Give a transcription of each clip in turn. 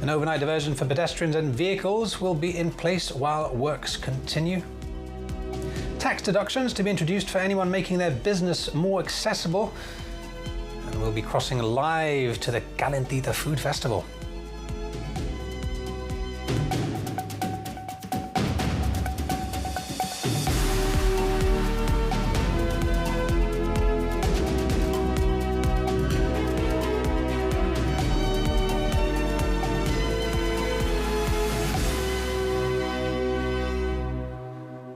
An overnight diversion for pedestrians and vehicles will be in place while works continue. Tax deductions to be introduced for anyone making their business more accessible. And we'll be crossing live to the Calentita Food Festival.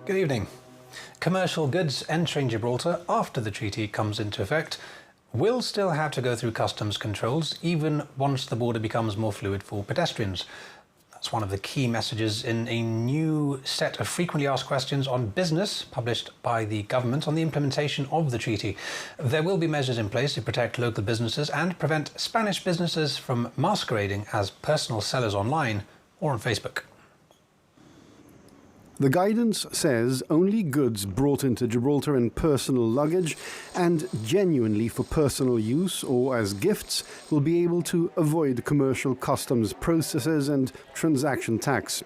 Good evening. Commercial goods entering Gibraltar after the treaty comes into effect will still have to go through customs controls even once the border becomes more fluid for pedestrians. That's one of the key messages in a new set of frequently asked questions on business published by the government on the implementation of the treaty. There will be measures in place to protect local businesses and prevent Spanish businesses from masquerading as personal sellers online or on Facebook. The guidance says only goods brought into Gibraltar in personal luggage and genuinely for personal use or as gifts will be able to avoid commercial customs processes and transaction tax.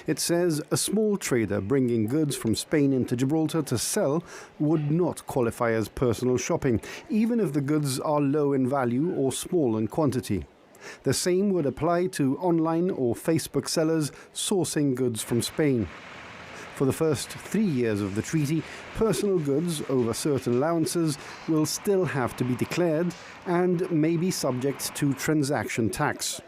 It says a small trader bringing goods from Spain into Gibraltar to sell would not qualify as personal shopping, even if the goods are low in value or small in quantity. The same would apply to online or Facebook sellers sourcing goods from Spain. For the first 3 years of the treaty, personal goods over certain allowances will still have to be declared and may be subject to transaction tax.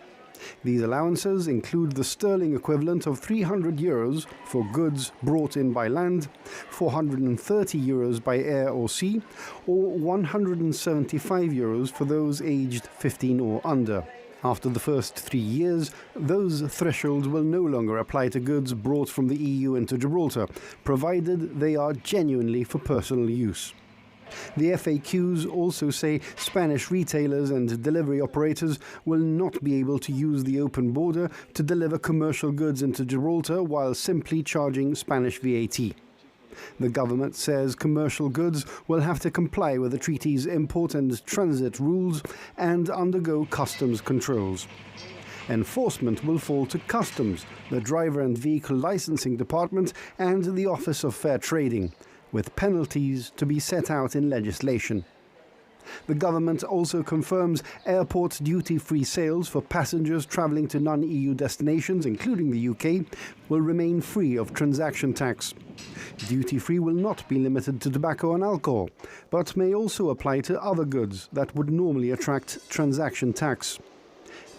These allowances include the sterling equivalent of €300 for goods brought in by land, €430 by air or sea, or €175 for those aged 15 or under. After the first 3 years, those thresholds will no longer apply to goods brought from the EU into Gibraltar, provided they are genuinely for personal use. The FAQs also say Spanish retailers and delivery operators will not be able to use the open border to deliver commercial goods into Gibraltar while simply charging Spanish VAT. The government says commercial goods will have to comply with the treaty's import and transit rules and undergo customs controls. Enforcement will fall to customs, the driver and vehicle licensing department and the Office of Fair Trading, with penalties to be set out in legislation. The government also confirms airport duty-free sales for passengers travelling to non-EU destinations, including the UK, will remain free of transaction tax. Duty-free will not be limited to tobacco and alcohol, but may also apply to other goods that would normally attract transaction tax.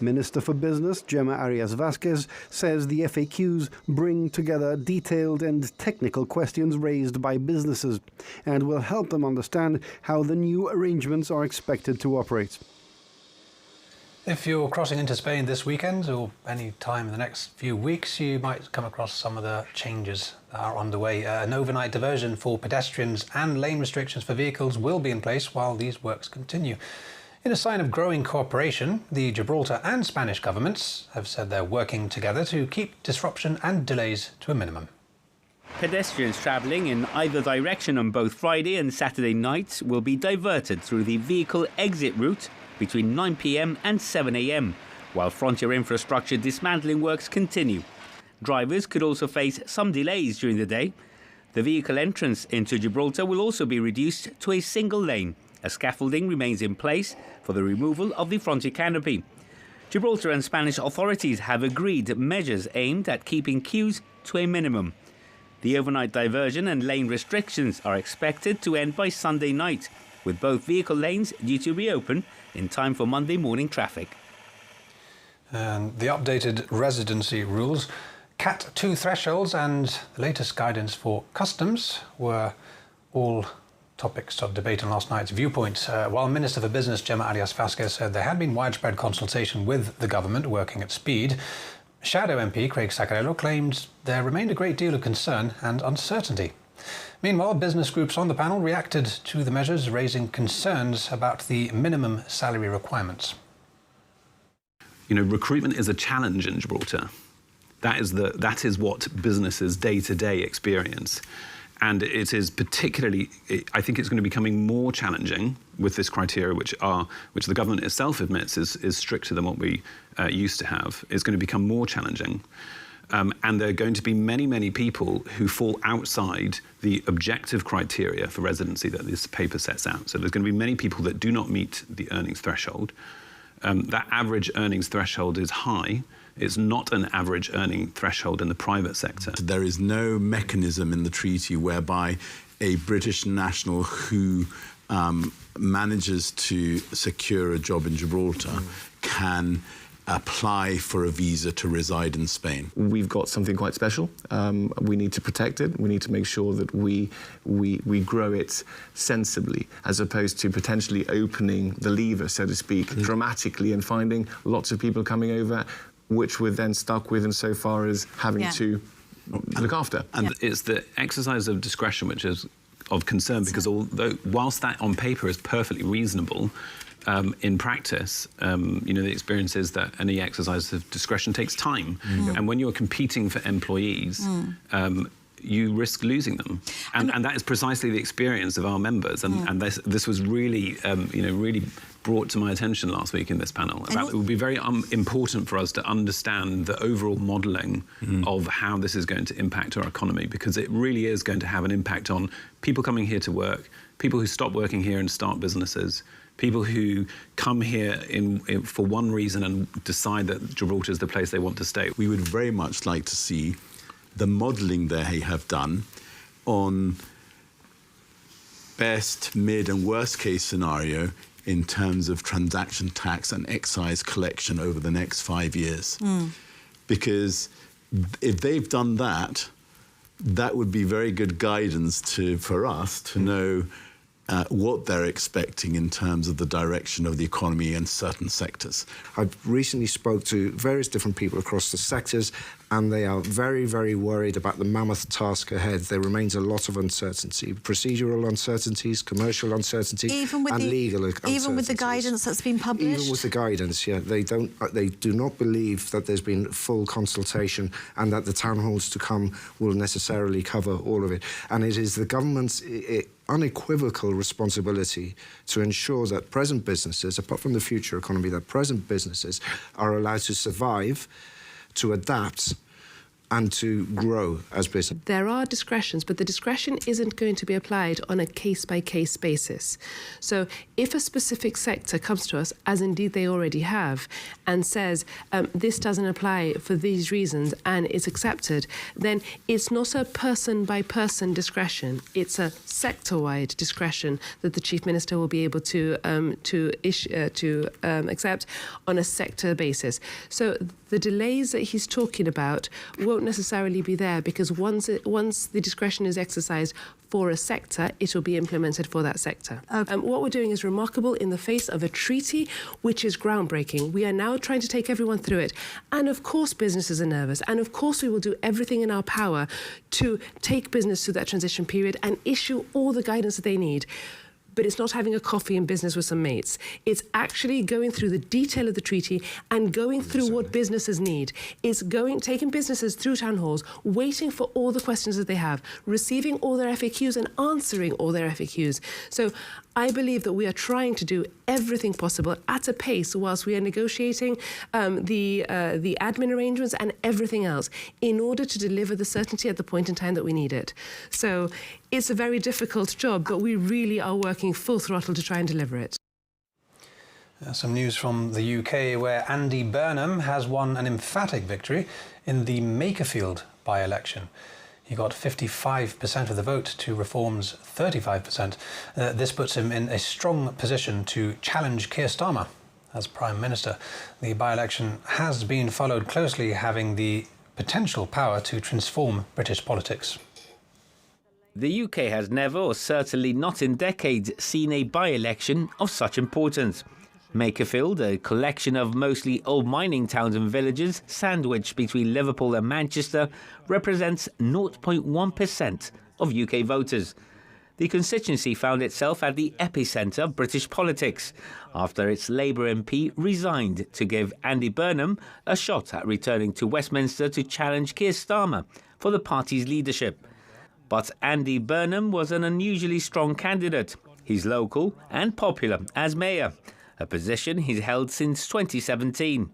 Minister for Business, Gemma Arias-Vasquez, says the FAQs bring together detailed and technical questions raised by businesses and will help them understand how the new arrangements are expected to operate. If you're crossing into Spain this weekend or any time in the next few weeks, you might come across some of the changes that are underway. An overnight diversion for pedestrians and lane restrictions for vehicles will be in place while these works continue. In a sign of growing cooperation, the Gibraltar and Spanish governments have said they're working together to keep disruption and delays to a minimum. Pedestrians travelling in either direction on both Friday and Saturday nights will be diverted through the vehicle exit route between 9 p.m. and 7 a.m, while frontier infrastructure dismantling works continue. Drivers could also face some delays during the day. The vehicle entrance into Gibraltar will also be reduced to a single lane. A scaffolding remains in place for the removal of the frontier canopy. Gibraltar and Spanish authorities have agreed measures aimed at keeping queues to a minimum. The overnight diversion and lane restrictions are expected to end by Sunday night, with both vehicle lanes due to reopen in time for Monday morning traffic. And the updated residency rules, Cat 2 thresholds and the latest guidance for customs were all topics of debate in last night's Viewpoint, while Minister for Business Gemma Arias-Vasquez said there had been widespread consultation with the government working at speed. Shadow MP Craig Sacarello claimed there remained a great deal of concern and uncertainty. Meanwhile, business groups on the panel reacted to the measures, raising concerns about the minimum salary requirements. You know, recruitment is a challenge in Gibraltar. That is what businesses day-to-day experience. And it is particularly, I think it's going to be becoming more challenging with this criteria, which the government itself admits is stricter than what we used to have. It's going to become more challenging. And there are going to be many, many people who fall outside the objective criteria for residency that this paper sets out. So there's going to be many people that do not meet the earnings threshold. That average earnings threshold is high. It's not an average earning threshold in the private sector. There is no mechanism in the treaty whereby a British national who manages to secure a job in Gibraltar can apply for a visa to reside in Spain. We've got something quite special. We need to protect it. We need to make sure that we grow it sensibly, as opposed to potentially opening the lever, so to speak, dramatically and finding lots of people coming over, which we're then stuck with insofar as having to look after. And it's the exercise of discretion which is of concern, because whilst that on paper is perfectly reasonable, in practice, the experience is that any exercise of discretion takes time. And when you're competing for employees, you risk losing them. And that is precisely the experience of our members. And this was really, really brought to my attention last week in this panel. It would be very important for us to understand the overall modelling of how this is going to impact our economy, because it really is going to have an impact on people coming here to work, people who stop working here and start businesses, people who come here for one reason and decide that Gibraltar is the place they want to stay. We would very much like to see the modelling they have done on best, mid and worst case scenario in terms of transaction tax and excise collection over the next 5 years. Because if they've done that, that would be very good guidance for us to know what they're expecting in terms of the direction of the economy in certain sectors. I've recently spoke to various different people across the sectors, and they are very, very worried about the mammoth task ahead. There remains a lot of uncertainty, procedural uncertainties, commercial uncertainty, and legal uncertainties. Even with the guidance that's been published? Even with the guidance, yeah. They do not believe that there's been full consultation and that the town halls to come will necessarily cover all of it. And it is the government's unequivocal responsibility to ensure that present businesses, apart from the future economy, that present businesses are allowed to survive, to adapt, and to grow as business. There are discretions, but the discretion isn't going to be applied on a case-by-case basis. So if a specific sector comes to us, as indeed they already have, and says this doesn't apply for these reasons and it's accepted, then it's not a person-by-person discretion. It's a sector-wide discretion that the Chief Minister will be able to accept on a sector basis. So the delays that he's talking about won't necessarily be there, because once the discretion is exercised for a sector, it will be implemented for that sector. What we're doing is remarkable in the face of a treaty which is groundbreaking. We are now trying to take everyone through it. And of course businesses are nervous. And of course we will do everything in our power to take business through that transition period and issue all the guidance that they need. But it's not having a coffee in business with some mates. It's actually going through the detail of the treaty and going through what businesses need. It's taking businesses through town halls, waiting for all the questions that they have, receiving all their FAQs and answering all their FAQs. So I believe that we are trying to do everything possible at a pace whilst we are negotiating the admin arrangements and everything else in order to deliver the certainty at the point in time that we need it. So it's a very difficult job, but we really are working full throttle to try and deliver it. Some news from the UK, where Andy Burnham has won an emphatic victory in the Makerfield by-election. He got 55% of the vote to Reform's 35%. This puts him in a strong position to challenge Keir Starmer as Prime Minister. The by-election has been followed closely, having the potential power to transform British politics. The UK has never, or certainly not in decades, seen a by-election of such importance. Makerfield, a collection of mostly old mining towns and villages sandwiched between Liverpool and Manchester, represents 0.1% of UK voters. The constituency found itself at the epicentre of British politics after its Labour MP resigned to give Andy Burnham a shot at returning to Westminster to challenge Keir Starmer for the party's leadership. But Andy Burnham was an unusually strong candidate. He's local and popular as mayor, a position he's held since 2017.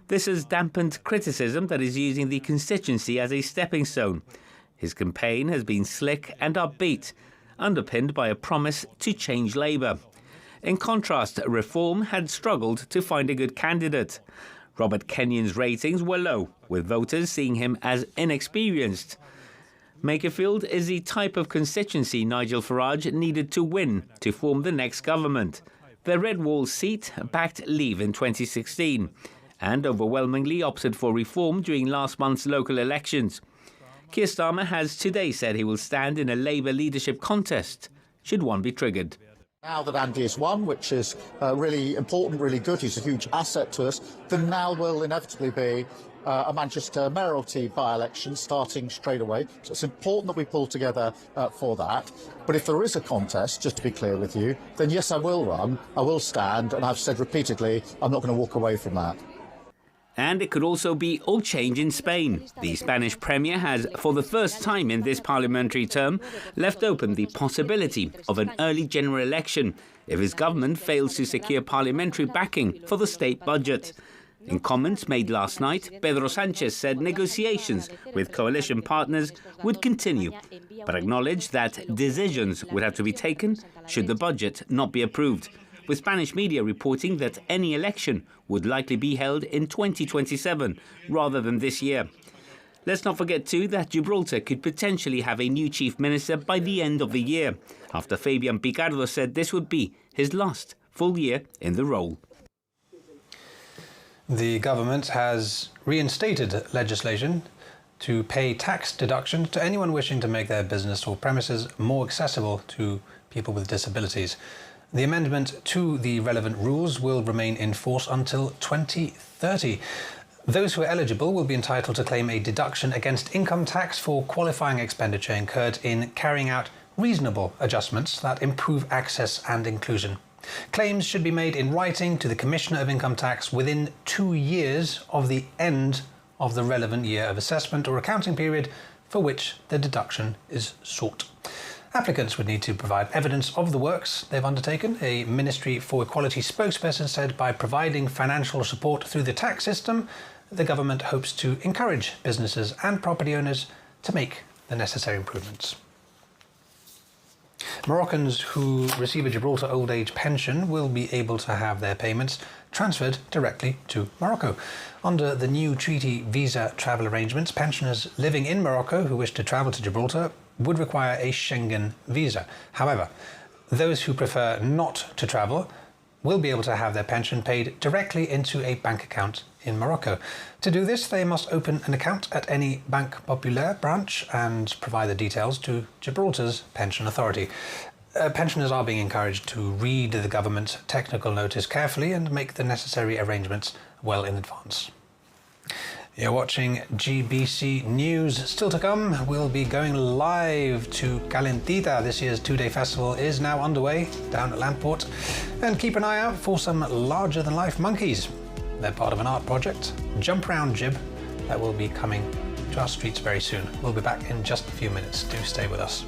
This has dampened criticism that is using the constituency as a stepping stone. His campaign has been slick and upbeat, underpinned by a promise to change Labour. In contrast, Reform had struggled to find a good candidate. Robert Kenyon's ratings were low, with voters seeing him as inexperienced. Makerfield is the type of constituency Nigel Farage needed to win to form the next government. The Red Wall seat backed Leave in 2016 and overwhelmingly opted for Reform during last month's local elections. Keir Starmer has today said he will stand in a Labour leadership contest, should one be triggered. Now that Andy has won, which is really important, really good, he's a huge asset to us, then now will inevitably be a Manchester mayoralty by-election starting straight away. So it's important that we pull together for that. But if there is a contest, just to be clear with you, then yes, I will run, I will stand, and I've said repeatedly, I'm not going to walk away from that. And it could also be all change in Spain. The Spanish Premier has, for the first time in this parliamentary term, left open the possibility of an early general election if his government fails to secure parliamentary backing for the state budget. In comments made last night, Pedro Sánchez said negotiations with coalition partners would continue, but acknowledged that decisions would have to be taken should the budget not be approved, with Spanish media reporting that any election would likely be held in 2027 rather than this year. Let's not forget too that Gibraltar could potentially have a new chief minister by the end of the year, after Fabian Picardo said this would be his last full year in the role. The government has reinstated legislation to pay tax deduction to anyone wishing to make their business or premises more accessible to people with disabilities. The amendment to the relevant rules will remain in force until 2030. Those who are eligible will be entitled to claim a deduction against income tax for qualifying expenditure incurred in carrying out reasonable adjustments that improve access and inclusion. Claims should be made in writing to the Commissioner of Income Tax within 2 years of the end of the relevant year of assessment or accounting period for which the deduction is sought. Applicants would need to provide evidence of the works they've undertaken. A Ministry for Equality spokesperson said by providing financial support through the tax system, the government hopes to encourage businesses and property owners to make the necessary improvements. Moroccans who receive a Gibraltar old age pension will be able to have their payments transferred directly to Morocco. Under the new treaty visa travel arrangements, pensioners living in Morocco who wish to travel to Gibraltar would require a Schengen visa. However, those who prefer not to travel will be able to have their pension paid directly into a bank account in Morocco. To do this, they must open an account at any Banque Populaire branch and provide the details to Gibraltar's pension authority. Pensioners are being encouraged to read the government's technical notice carefully and make the necessary arrangements well in advance. You're watching GBC News. Still to come, we'll be going live to Calentita. This year's two-day festival is now underway down at Landport. And keep an eye out for some larger-than-life monkeys. They're part of an art project, Jump Round Jib, that will be coming to our streets very soon. We'll be back in just a few minutes. Do stay with us.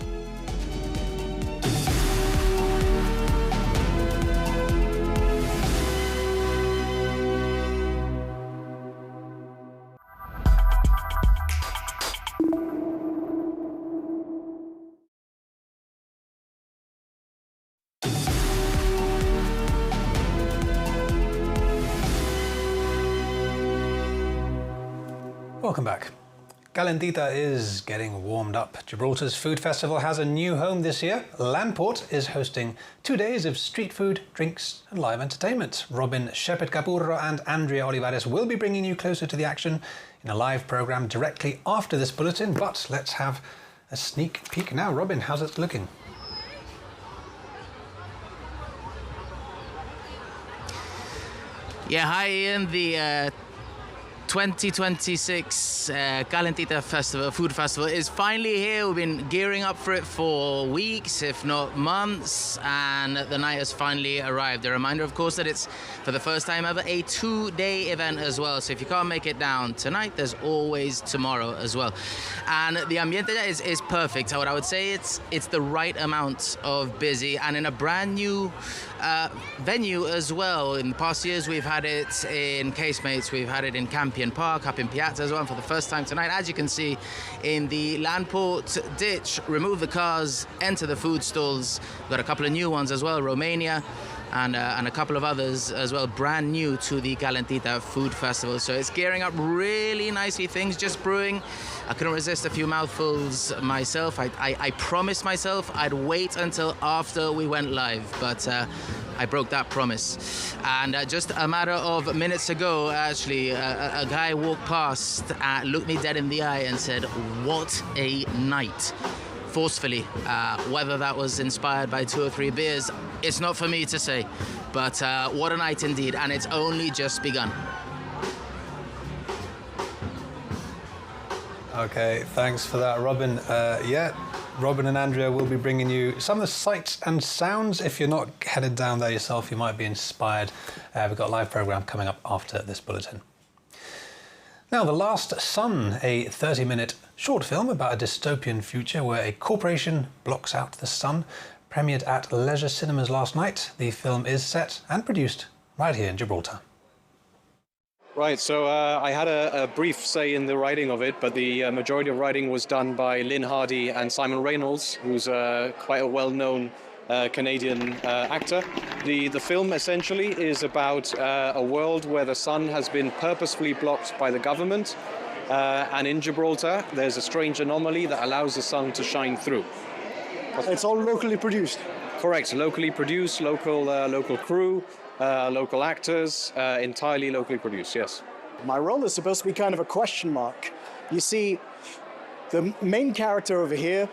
Welcome back. Calentita is getting warmed up. Gibraltar's food festival has a new home this year. Landport is hosting 2 days of street food, drinks and live entertainment. Robin Shepard-Capurro and Andrea Olivares will be bringing you closer to the action in a live programme directly after this bulletin. But let's have a sneak peek now. Robin, how's it looking? Yeah, hi Ian. 2026 Calentita Festival, Food Festival is finally here. We've been gearing up for it for weeks, if not months, and the night has finally arrived. A reminder, of course, that it's, for the first time ever, a 2-day event as well. So if you can't make it down tonight, there's always tomorrow as well. And the ambiente is perfect. What I would say, it's the right amount of busy, and in a brand new venue as well. In the past years, we've had it in Casemates, we've had it in Campion Park, up in Piazza as well. And for the first time tonight, as you can see, in the Landport ditch, remove the cars, enter the food stalls. We've got a couple of new ones as well, Romania, and a couple of others as well, brand new to the Calentita Food Festival. So it's gearing up really nicely, things just brewing. I couldn't resist a few mouthfuls myself. I promised myself I'd wait until after we went live, but I broke that promise. And just a matter of minutes ago, actually, a guy walked past, looked me dead in the eye and said, "What a night." Forcefully. Whether that was inspired by 2 or 3 beers, it's not for me to say. But what a night indeed, and it's only just begun. Okay, thanks for that, Robin. Robin and Andrea will be bringing you some of the sights and sounds. If you're not headed down there yourself, you might be inspired. We've got a live programme coming up after this bulletin. Now, The Last Sun, a 30-minute short film about a dystopian future where a corporation blocks out the sun, premiered at Leisure Cinemas last night. The film is set and produced right here in Gibraltar. Right, so I had a brief say in the writing of it, but the majority of writing was done by Lynn Hardy and Simon Reynolds, who's quite a well-known Canadian actor. The film essentially is about a world where the sun has been purposefully blocked by the government, and in Gibraltar there's a strange anomaly that allows the sun to shine through. It's all locally produced? Correct, locally produced, local crew. Local actors, entirely locally produced, yes. My role is supposed to be kind of a question mark. You see, the main character over here,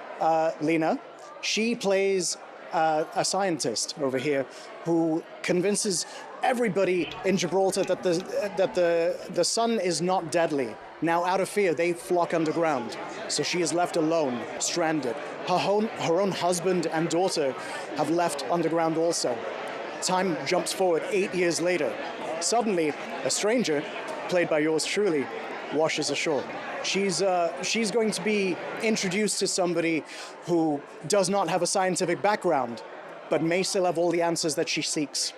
Lena, she plays a scientist over here who convinces everybody in Gibraltar that the sun is not deadly. Now, out of fear, they flock underground. So she is left alone, stranded. Her own husband and daughter have left underground also. Time jumps forward 8 years later. Suddenly, a stranger, played by yours truly, washes ashore. She's going to be introduced to somebody who does not have a scientific background, but may still have all the answers that she seeks.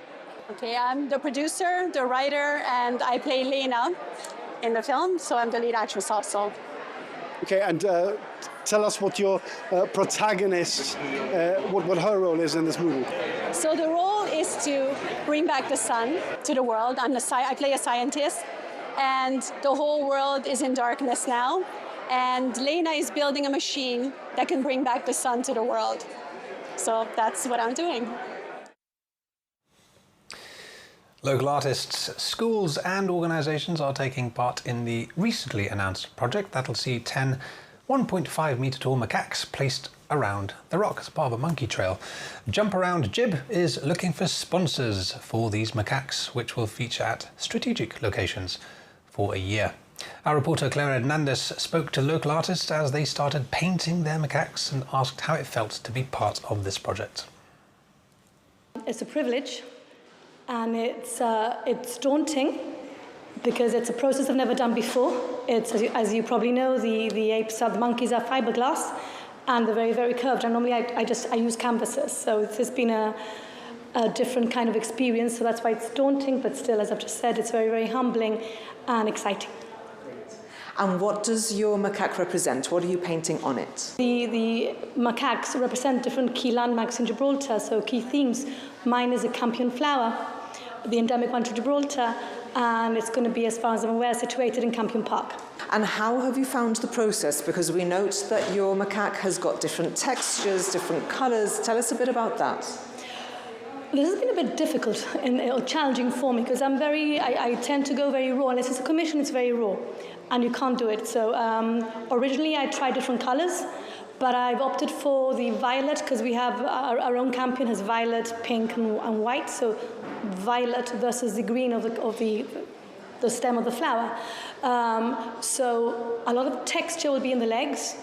Okay, I'm the producer, the writer, and I play Lena in the film, so I'm the lead actress also. Okay, and tell us what your protagonist, what her role is in this movie. So the role is to bring back the sun to the world. I play a scientist, and the whole world is in darkness now. And Lena is building a machine that can bring back the sun to the world. So that's what I'm doing. Local artists, schools and organisations are taking part in the recently announced project that'll see 10 1.5 metre tall macaques placed around the rock as part of a monkey trail. Jump Around Gib is looking for sponsors for these macaques, which will feature at strategic locations for a year. Our reporter Clara Hernandez spoke to local artists as they started painting their macaques and asked how it felt to be part of this project. It's a privilege, and it's daunting because it's a process I've never done before. It's, as you probably know, the monkeys are fiberglass, and they're very, very curved. And normally I use canvases, so it's been a different kind of experience. So that's why it's daunting, but still, as I've just said, it's very, very humbling and exciting. And what does your macaque represent? What are you painting on it? The macaques represent different key landmarks in Gibraltar, so key themes. Mine is a campion flower, the endemic one to Gibraltar, and it's going to be, as far as I'm aware, situated in Campion Park. And how have you found the process? Because we note that your macaque has got different textures, different colours. Tell us a bit about that. This has been a bit difficult and challenging for me because I tend to go very raw. Unless it's a commission, it's very raw, and you can't do it. So originally I tried different colours, but I've opted for the violet because we have our own Campion has violet, pink, and white. So violet versus the green of the the stem of the flower. So a lot of texture will be in the legs,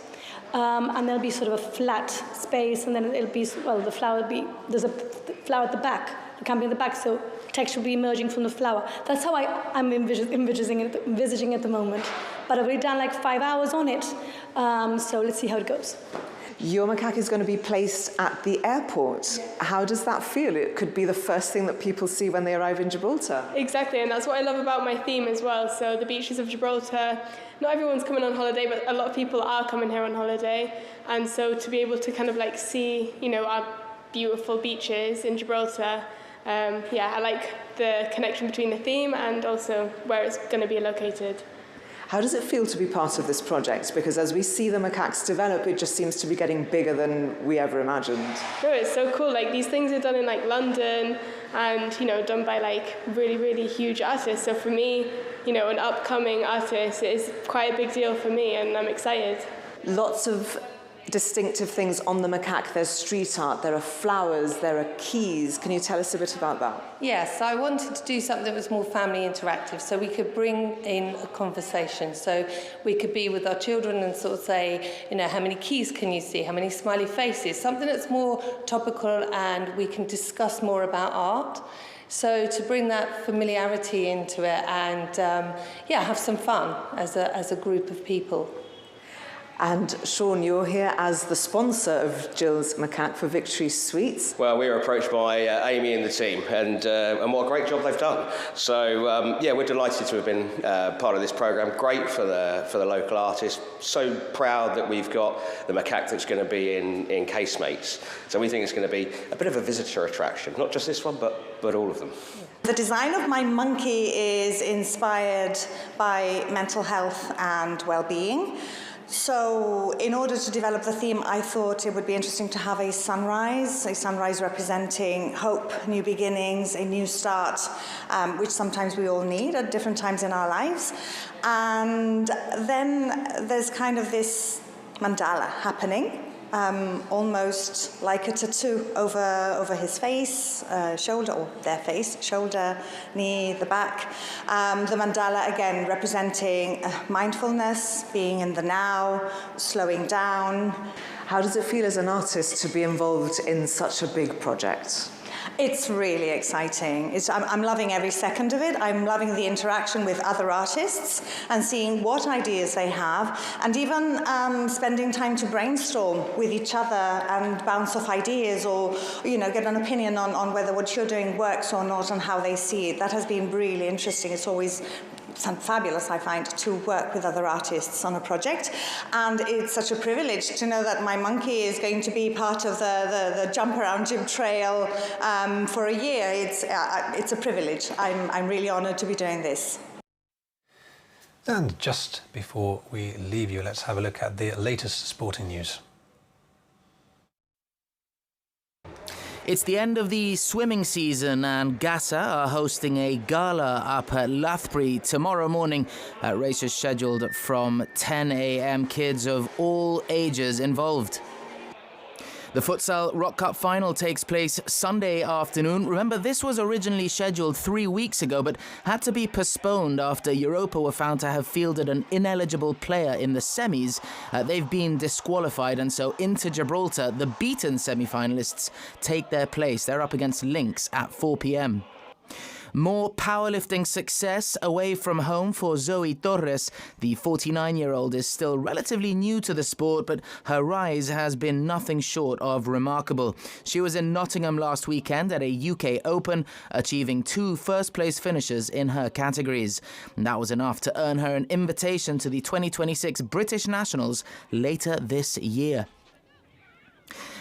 and there'll be sort of a flat space, and then it'll be, well, the flower will be, there's a flower at the back, the canopy at the back, so texture will be emerging from the flower. That's how I'm envisaging it at the moment. But I've already done like 5 hours on it, so let's see how it goes. Your macaque is going to be placed at the airport. How does that feel? It could be the first thing that people see when they arrive in Gibraltar. Exactly, and that's what I love about my theme as well. So the beaches of Gibraltar, not everyone's coming on holiday, but a lot of people are coming here on holiday. And so to be able to kind of like see, you know, our beautiful beaches in Gibraltar, I like the connection between the theme and also where it's going to be located. How does it feel to be part of this project? Because as we see the macaques develop, it just seems to be getting bigger than we ever imagined. No, it's so cool. Like, these things are done in like London and, you know, done by like really, really huge artists. So for me, you know, an upcoming artist is quite a big deal for me, and I'm excited. Lots of distinctive things on the macaque. There's street art, there are flowers, there are keys. Can you tell us a bit about that? Yes, I wanted to do something that was more family interactive, so we could bring in a conversation. So we could be with our children and sort of say, you know, how many keys can you see? How many smiley faces? Something that's more topical, and we can discuss more about art. So to bring that familiarity into it and, have some fun as a group of people. And Sean, you're here as the sponsor of Jill's Macaque for Victory Sweets. Well, we were approached by Amy and the team, and what a great job they've done. So, we're delighted to have been part of this programme. Great for the local artists. So proud that we've got the macaque that's going to be in Casemates. So we think it's going to be a bit of a visitor attraction. Not just this one, but all of them. The design of my monkey is inspired by mental health and well-being. So in order to develop the theme, I thought it would be interesting to have a sunrise representing hope, new beginnings, a new start, which sometimes we all need at different times in our lives. And then there's kind of this mandala happening, almost like a tattoo over his face, shoulder, or their face, shoulder, knee, the back. The mandala, again, representing mindfulness, being in the now, slowing down. How does it feel as an artist to be involved in such a big project? It's really exciting. I'm loving every second of it. I'm loving the interaction with other artists and seeing what ideas they have, and even spending time to brainstorm with each other and bounce off ideas, or, you know, get an opinion on whether what you're doing works or not and how they see it. That has been really interesting. It's always fabulous, I find, to work with other artists on a project, and it's such a privilege to know that my monkey is going to be part of the jump around Gib Trail for a year. It's a privilege. I'm really honoured to be doing this. And just before we leave you, let's have a look at the latest sporting news. It's the end of the swimming season, and Gasa are hosting a gala up at Lathbury tomorrow morning. Races scheduled from 10 a.m. Kids of all ages involved. The Futsal Rock Cup final takes place Sunday afternoon. Remember, this was originally scheduled 3 weeks ago, but had to be postponed after Europa were found to have fielded an ineligible player in the semis. They've been disqualified, and so into Gibraltar, the beaten semi-finalists take their place. They're up against Lynx at 4 p.m. More powerlifting success away from home for Zoe Torres. The 49-year-old is still relatively new to the sport, but her rise has been nothing short of remarkable. She was in Nottingham last weekend at a UK Open, achieving 2 first-place finishes in her categories. And that was enough to earn her an invitation to the 2026 British Nationals later this year.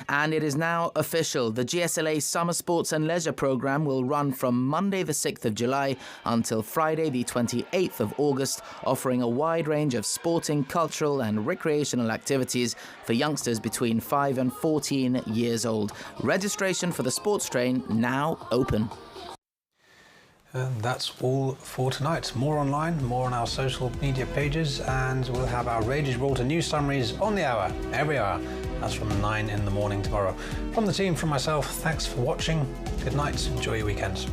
And it is now official. The GSLA Summer Sports and Leisure programme will run from Monday the 6th of July until Friday the 28th of August, offering a wide range of sporting, cultural and recreational activities for youngsters between 5 and 14 years old. Registration for the sports train now open. And that's all for tonight. More online, more on our social media pages, and we'll have our Radio Gibraltar news summaries on the hour, every hour. That's from 9 in the morning tomorrow. From the team, from myself, thanks for watching. Good night. Enjoy your weekends.